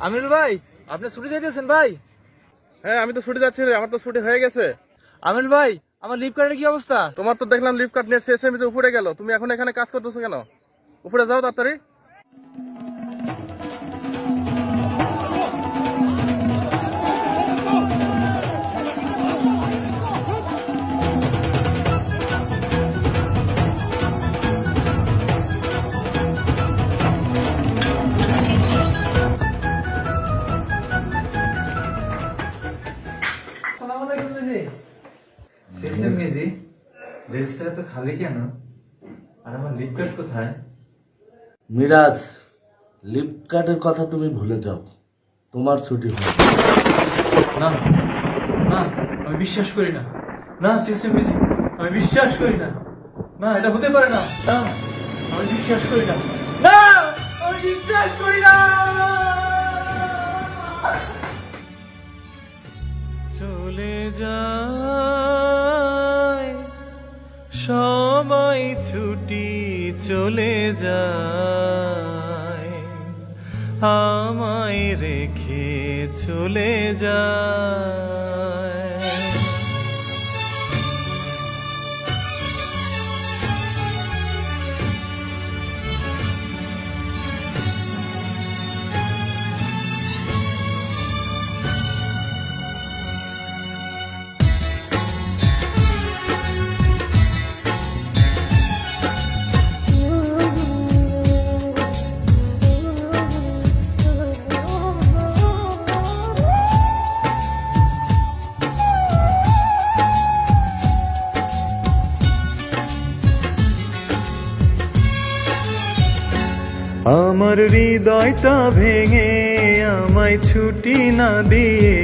আমিনুল ভাই, আপনি ছুটি যাইতেছেন ভাই? হ্যাঁ, আমি তো ছুটি যাচ্ছি রে, আমার তো ছুটি হয়ে গেছে। আমিনুল ভাই, আমার লিভ কার্ডের কি অবস্থা? তোমার তো দেখলাম লিভ কার্ড নেট এসএমএস উপরে গেল, তুমি এখন এখানে কাজ করতেছো কেন? উপরে যাও তাড়াতাড়ি। রেজিস্টার তো খালি কেন? আর আমার লিভ কার্ড কোথায়? মিরাজ, লিভ কার্ডের কথা তুমি ভুলে যাও, তোমার ছুটি হবে। না না, আমি বিশ্বাস করি না। না সিস্টেম মিউজিক, আমি বিশ্বাস করি না। না, এটা হতে পারে না। না, আমি বিশ্বাস করি না। না, আমি বিশ্বাস করি না। চলে যায় সবাই, ছুটি চলে যায়, আমায় রেখে চলে যায়। আমার হৃদয়টা ভেঙে আমায় ছুটি না দিয়ে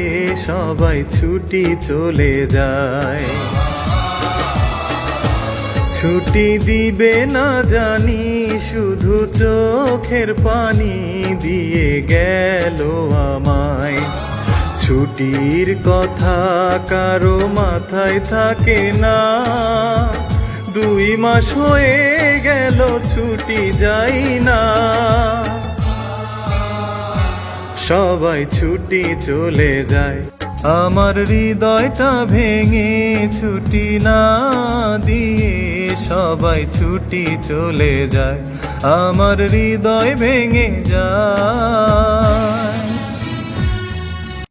সবাই ছুটি চলে যায়। ছুটি দিবে না জানি, শুধু চোখের পানি দিয়ে গেল আমায়। ছুটির কথা কারো মাথায় থাকে না, 2 মাস হয়ে গেল ছুটি যাই না। সবাই ছুটি চলে যায়, আমার হৃদয়টা ভেঙে ছুটি না দিয়ে সবাই ছুটি চলে যায়, আমার হৃদয় ভেঙে যায়।